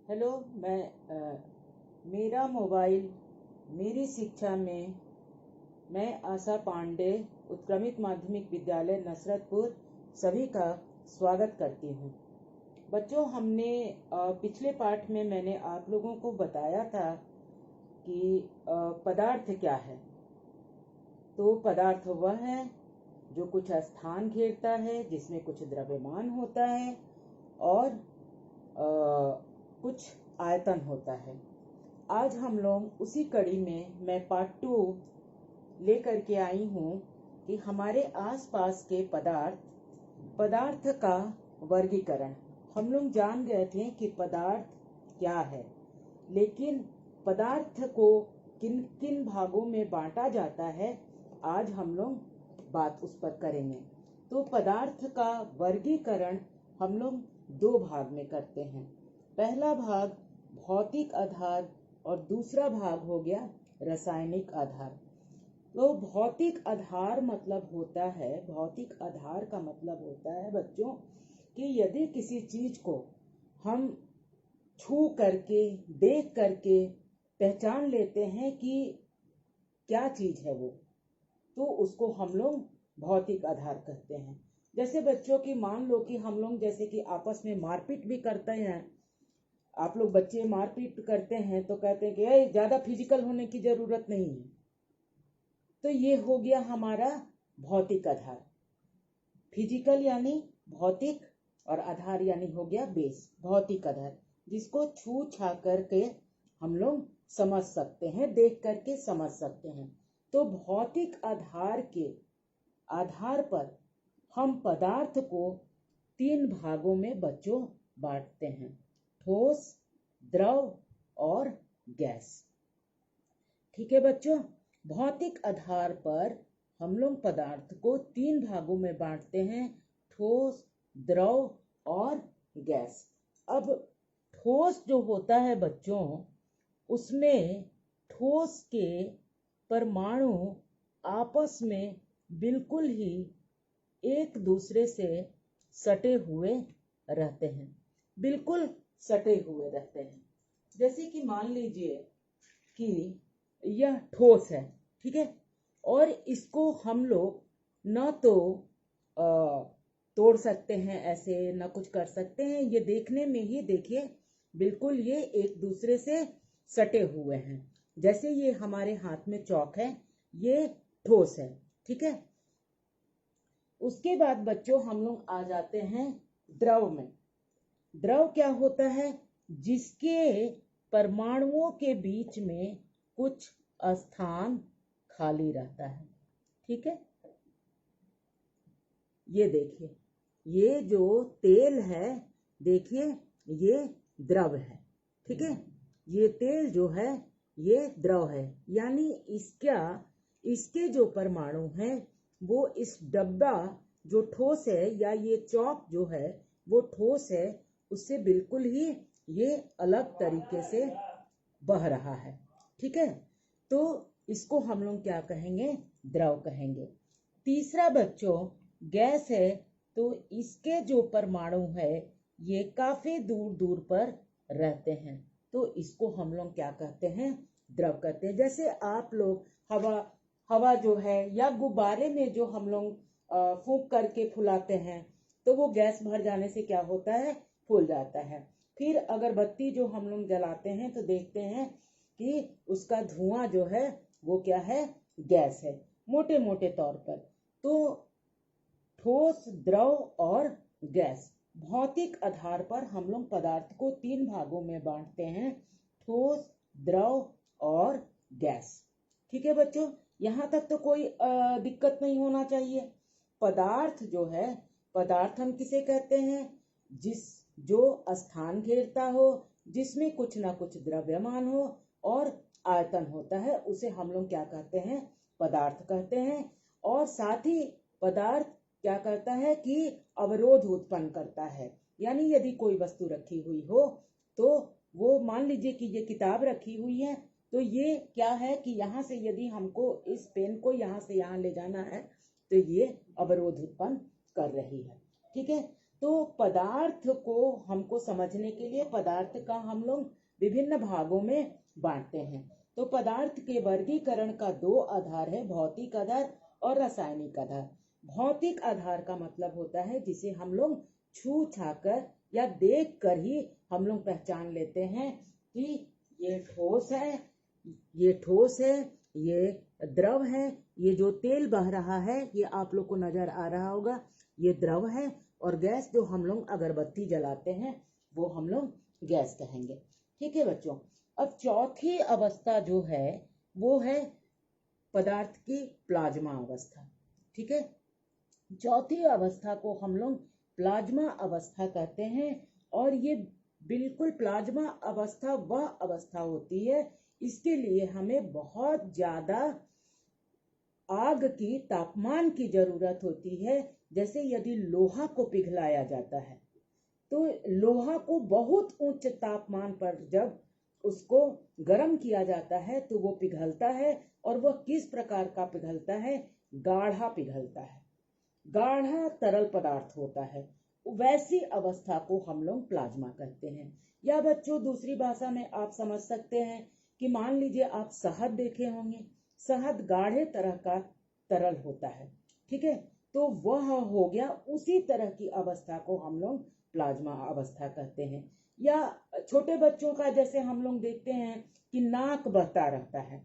Hello. मेरा mobile मेरी शिक्षा में मैं आशा पांडे उत्क्रमित माध्यमिक विद्यालय नसरतपुर सभी का स्वागत करती हूँ। बच्चों, हमने पिछले पाठ में मैंने आप लोगों को बताया था कि पदार्थ क्या है। तो पदार्थ वह है जो कुछ स्थान घेरता है, जिसमें कुछ द्रव्यमान होता है और कुछ आयतन होता है। आज हम लोग उसी कड़ी में मैं पार्ट 2 लेकर के आई हूँ कि हमारे आसपास के पदार्थ का वर्गीकरण। हम लोग जान गए थे कि पदार्थ क्या है, लेकिन पदार्थ को किन किन भागों में बांटा जाता है, आज हम लोग बात उस पर करेंगे। तो पदार्थ का वर्गीकरण हम लोग 2 भाग में करते हैं। पहला भाग भौतिक आधार और दूसरा भाग हो गया रासायनिक आधार। तो भौतिक आधार का मतलब होता है बच्चों कि यदि किसी चीज को हम छू करके देख करके पहचान लेते हैं कि क्या चीज है वो, तो उसको हम लोग भौतिक आधार कहते हैं। जैसे बच्चों की मान लो कि हम लोग जैसे कि आपस में मारपीट भी करते हैं। आप लोग बच्चे मारपीट करते हैं तो कहते हैं कि ज्यादा फिजिकल होने की जरूरत नहीं है। तो ये हो गया हमारा भौतिक आधार। फिजिकल यानी भौतिक और आधार यानी हो गया बेस, भौतिक आधार, जिसको छू छा करके हम लोग समझ सकते हैं, देख करके समझ सकते हैं। तो भौतिक आधार के आधार पर हम पदार्थ को 3 भागों में बच्चों बांटते हैं: ठोस, द्रव और गैस। ठीक है बच्चों, भौतिक आधार पर हम लोग पदार्थ को 3 भागों में बांटते हैं: ठोस, द्रव और गैस। अब ठोस जो होता है बच्चों, उसमें ठोस के परमाणु आपस में बिल्कुल ही एक दूसरे से सटे हुए रहते हैं, बिल्कुल सटे हुए रहते हैं। जैसे कि मान लीजिए कि यह ठोस है, ठीक है, और इसको हम लोग न तो तोड़ सकते हैं ऐसे, न कुछ कर सकते हैं। ये देखने में ही देखिए बिल्कुल ये एक दूसरे से सटे हुए हैं। जैसे ये हमारे हाथ में चौक है, ये ठोस है, ठीक है। उसके बाद बच्चों हम लोग आ जाते हैं द्रव में। द्रव क्या होता है? जिसके परमाणुओं के बीच में कुछ स्थान खाली रहता है, ठीक है। ये देखिए, ये जो तेल है, देखिए ये द्रव है, ठीक है। ये तेल जो है ये द्रव है, यानी इसके जो परमाणु हैं वो इस डब्बा जो ठोस है, या ये चौक जो है वो ठोस है, उससे बिल्कुल ही ये अलग तरीके से बह रहा है, ठीक है। तो इसको हम लोग क्या कहेंगे? द्रव कहेंगे। तीसरा बच्चों गैस है। तो इसके जो परमाणु है ये काफी दूर दूर पर रहते हैं, तो इसको हम लोग क्या कहते हैं? द्रव कहते हैं। जैसे आप लोग हवा जो है या गुब्बारे में जो हम लोग फूंक करके फुलाते हैं, तो वो गैस भर जाने से क्या होता है? फूल जाता है। फिर अगरबत्ती जो हम लोग जलाते हैं तो देखते हैं कि उसका धुआं जो है वो क्या है? गैस है, मोटे मोटे तौर पर। तो ठोस, द्रव और गैस, भौतिक आधार पर हम लोग पदार्थ को 3 भागों में बांटते हैं: ठोस, द्रव और गैस। ठीक है बच्चों, यहाँ तक तो कोई दिक्कत नहीं होना चाहिए। पदार्थ जो है, पदार्थ हम किसे कहते हैं? जो स्थान घेरता हो, जिसमें कुछ ना कुछ द्रव्यमान हो और आयतन होता है, उसे हम लोग क्या कहते हैं? पदार्थ कहते हैं। और साथ ही पदार्थ क्या करता है कि अवरोध उत्पन्न करता है। यानी यदि कोई वस्तु रखी हुई हो, तो वो मान लीजिए कि ये किताब रखी हुई है, तो ये क्या है कि यहाँ से यदि हमको इस पेन को यहाँ से यहाँ ले जाना है, तो ये अवरोध उत्पन्न कर रही है, ठीक है। तो पदार्थ को हमको समझने के लिए पदार्थ का हम लोग विभिन्न भागों में बांटते हैं। तो पदार्थ के वर्गीकरण का दो आधार है, भौतिक आधार और रासायनिक आधार। भौतिक आधार का मतलब होता है जिसे हम लोग छू छाकर या देख कर ही हम लोग पहचान लेते हैं कि ये ठोस है, ये ठोस है, ये द्रव है, ये जो तेल बह रहा है ये आप लोग को नजर आ रहा होगा, ये द्रव है। और गैस जो हम लोग अगरबत्ती जलाते हैं वो हम लोग गैस कहेंगे। ठीक है बच्चों, अब चौथी अवस्था जो है वो है पदार्थ की प्लाज्मा अवस्था। ठीक है, चौथी अवस्था को हम लोग प्लाज्मा अवस्था कहते हैं। और ये बिल्कुल प्लाज्मा अवस्था वह अवस्था होती है, इसके लिए हमें बहुत ज्यादा आग की तापमान की जरूरत होती है। जैसे यदि लोहा को पिघलाया जाता है तो लोहा को बहुत उच्च तापमान पर जब उसको गर्म किया जाता है तो वो पिघलता है। और वह किस प्रकार का पिघलता है? गाढ़ा पिघलता है, गाढ़ा तरल पदार्थ होता है। वैसी अवस्था को हम लोग प्लाज्मा कहते हैं। या बच्चों दूसरी भाषा में आप समझ सकते हैं कि मान लीजिए आप शहद देखे होंगे, शहद गाढ़े तरह का तरल होता है। ठीक है, तो वह हो गया, उसी तरह की अवस्था को हम लोग प्लाज्मा अवस्था कहते हैं। या छोटे बच्चों का जैसे हम लोग देखते हैं कि नाक बहता रहता है,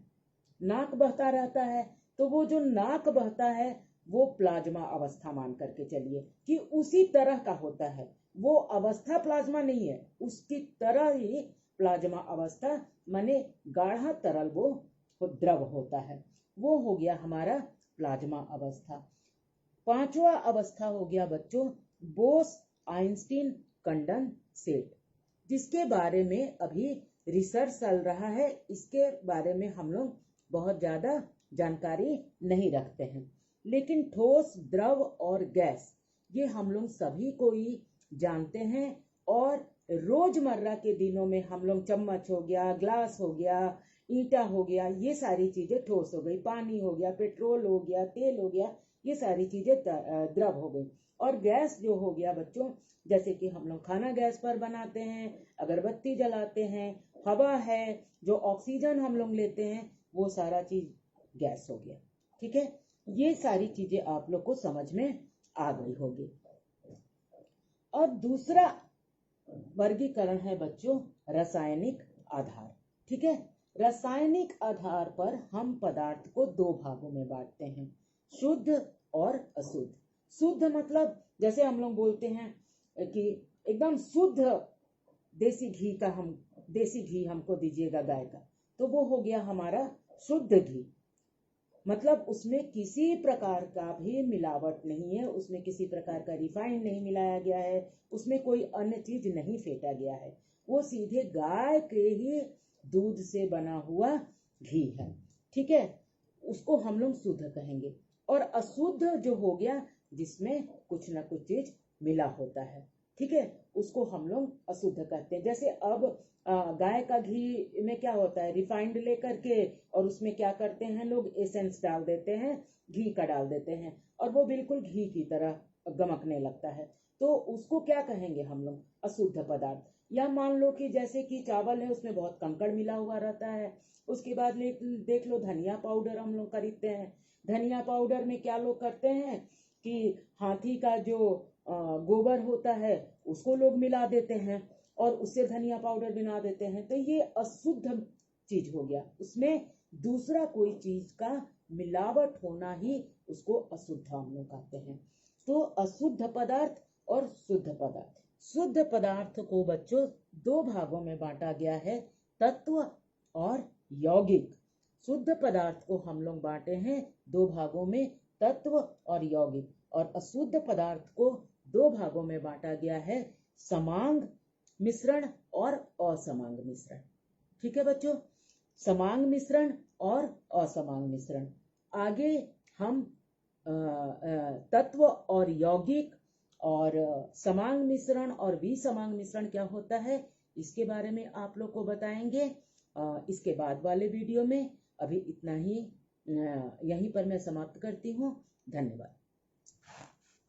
नाक बहता रहता है, तो वो जो नाक बहता है वो प्लाज्मा अवस्था मान करके चलिए कि उसी तरह का होता है। वो अवस्था प्लाज्मा नहीं है, उसकी तरह ही प्लाज्मा अवस्था माने गाढ़ा तरल वो द्रव होता है। वो हो गया हमारा प्लाज्मा अवस्था। पांचवा अवस्था हो गया बच्चों बोस आइंस्टीन कंडेंसेट, जिसके बारे में अभी रिसर्च चल रहा है। इसके बारे में हम लोग बहुत ज्यादा जानकारी नहीं रखते हैं, लेकिन ठोस, द्रव और गैस ये हम लोग सभी को ही जानते हैं। और रोजमर्रा के दिनों में हम लोग चम्मच हो गया, ग्लास हो गया, ईंटा हो गया, ये सारी चीजें ठोस हो गई। पानी हो गया, पेट्रोल हो गया, तेल हो गया, ये सारी चीजें द्रव हो गई। और गैस जो हो गया बच्चों, जैसे कि हम लोग खाना गैस पर बनाते हैं, अगरबत्ती जलाते हैं, हवा है जो ऑक्सीजन हम लोग लेते हैं, वो सारा चीज गैस हो गया। ठीक है, ये सारी चीजें आप लोग को समझ में आ गई होगी। और दूसरा वर्गीकरण है बच्चों रासायनिक आधार। ठीक है, रासायनिक आधार पर हम पदार्थ को दो भागों में बांटते हैं, शुद्ध और अशुद्ध। शुद्ध मतलब जैसे हम लोग बोलते हैं कि एकदम शुद्ध देसी घी हमको दीजिएगा गाय का, तो वो हो गया हमारा शुद्ध घी। मतलब उसमें किसी प्रकार का भी मिलावट नहीं है, उसमें किसी प्रकार का रिफाइंड नहीं मिलाया गया है, उसमें कोई अन्य चीज नहीं फेंटा गया है, वो सीधे गाय के ही दूध से बना हुआ घी है। ठीक है, उसको हम लोग शुद्ध कहेंगे। और अशुद्ध जो हो गया जिसमें कुछ ना कुछ चीज मिला होता है, ठीक है, उसको हम लोग अशुद्ध कहते हैं। जैसे अब गाय का घी में क्या होता है, रिफाइंड लेकर के और उसमें क्या करते हैं लोग, एसेंस डाल देते हैं, घी का डाल देते हैं, और वो बिल्कुल घी की तरह गमकने लगता है। तो उसको क्या कहेंगे हम लोग, अशुद्ध पदार्थ। या मान लो कि जैसे कि चावल है उसमें बहुत कंकड़ मिला हुआ रहता है, उसके बाद देख लो धनिया पाउडर हम लोग खरीदते हैं, धनिया पाउडर में क्या लोग करते हैं कि हाथी का जो गोबर होता है उसको लोग मिला देते हैं और उससे धनिया पाउडर बना देते हैं। तो ये अशुद्ध चीज हो गया, उसमें दूसरा कोई चीज का मिलावट होना ही उसको अशुद्ध हम लोग कहते हैं। तो अशुद्ध पदार्थ और शुद्ध पदार्थ। शुद्ध पदार्थ को बच्चों दो भागों में बांटा गया है, तत्व और यौगिक। शुद्ध पदार्थ को हम लोग बांटे हैं दो भागों में, तत्व और यौगिक। और अशुद्ध पदार्थ को दो भागों में बांटा गया है, समांग मिश्रण और असमांग मिश्रण। ठीक है बच्चों, समांग मिश्रण और असमांग मिश्रण। आगे हम तत्व और यौगिक और समांग मिश्रण और विसमांग मिश्रण क्या होता है इसके बारे में आप लोग को बताएंगे इसके बाद वाले वीडियो में। अभी इतना ही, यहीं पर मैं समाप्त करती हूँ। धन्यवाद।